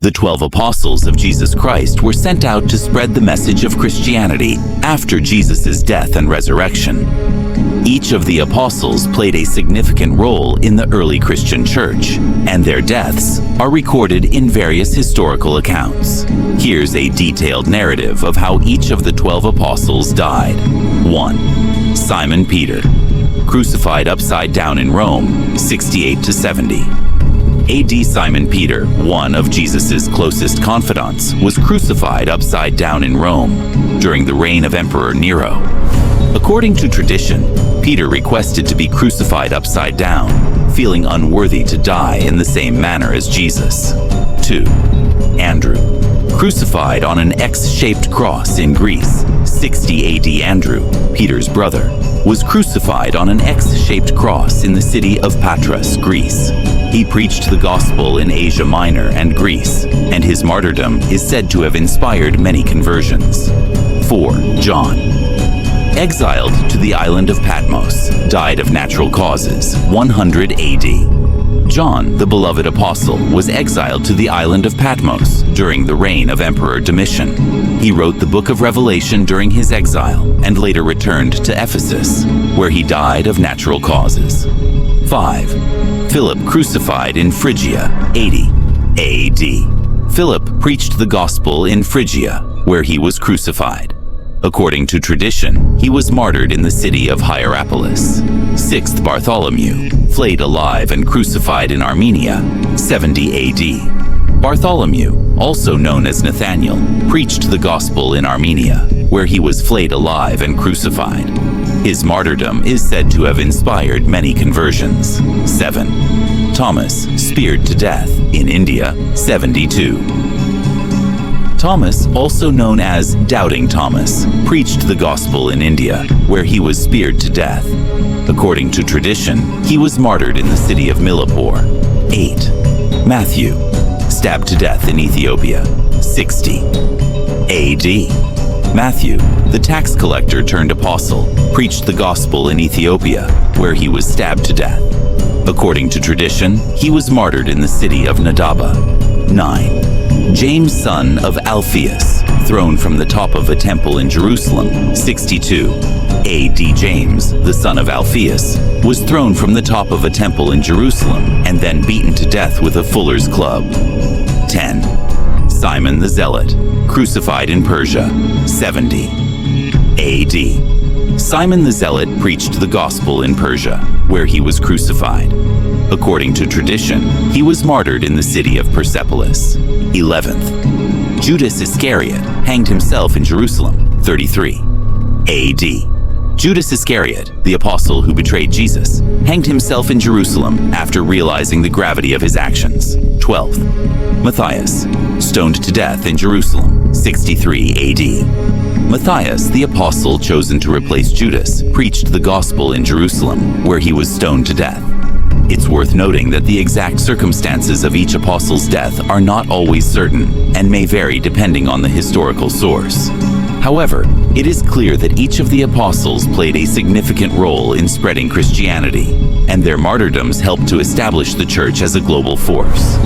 The 12 apostles of Jesus Christ were sent out to spread the message of Christianity after Jesus' death and resurrection. Each of the apostles played a significant role in the early Christian church, and their deaths are recorded in various historical accounts. Here's a detailed narrative of how each of the 12 apostles died. 1. Simon Peter, crucified upside down in Rome, 68 to 70. A.D. Simon Peter, one of Jesus' closest confidants, was crucified upside down in Rome during the reign of Emperor Nero. According to tradition, Peter requested to be crucified upside down, feeling unworthy to die in the same manner as Jesus. 2. Andrew, crucified on an X-shaped cross in Greece, 60 AD. Andrew, Peter's brother, was crucified on an X-shaped cross in the city of Patras, Greece. He preached the gospel in Asia Minor and Greece, and his martyrdom is said to have inspired many conversions. 4. John, exiled to the island of Patmos, died of natural causes, 100 AD. John, the beloved apostle, was exiled to the island of Patmos during the reign of Emperor Domitian. He wrote the book of Revelation during his exile and later returned to Ephesus, where he died of natural causes. 5. Philip, crucified in Phrygia, 80 AD. Philip preached the gospel in Phrygia, where he was crucified. According to tradition, he was martyred in the city of Hierapolis. 6. Bartholomew, flayed alive and crucified in Armenia, 70 AD. Bartholomew, also known as Nathanael, preached the gospel in Armenia, where he was flayed alive and crucified. His martyrdom is said to have inspired many conversions. 7. Thomas, speared to death in India, 72. Thomas, also known as Doubting Thomas, preached the gospel in India, where he was speared to death. According to tradition, he was martyred in the city of Millipore. 8. Matthew, stabbed to death in Ethiopia, 60 AD. Matthew, the tax collector turned apostle, preached the gospel in Ethiopia, where he was stabbed to death. According to tradition, he was martyred in the city of Nadaba. 9. James, son of Alphaeus, thrown from the top of a temple in Jerusalem, 62 AD. James, the son of Alphaeus, was thrown from the top of a temple in Jerusalem and then beaten to death with a fuller's club. 10. Simon the Zealot, crucified in Persia, 70 AD. Simon the Zealot preached the gospel in Persia, where he was crucified. According to tradition, he was martyred in the city of Persepolis. 11th. Judas Iscariot hanged himself in Jerusalem, 33 AD. Judas Iscariot, the apostle who betrayed Jesus, hanged himself in Jerusalem after realizing the gravity of his actions. 12th. Matthias, stoned to death in Jerusalem, 63 AD. Matthias, the apostle chosen to replace Judas, preached the gospel in Jerusalem, where he was stoned to death. It's worth noting that the exact circumstances of each apostle's death are not always certain and may vary depending on the historical source. However, it is clear that each of the apostles played a significant role in spreading Christianity, and their martyrdoms helped to establish the church as a global force.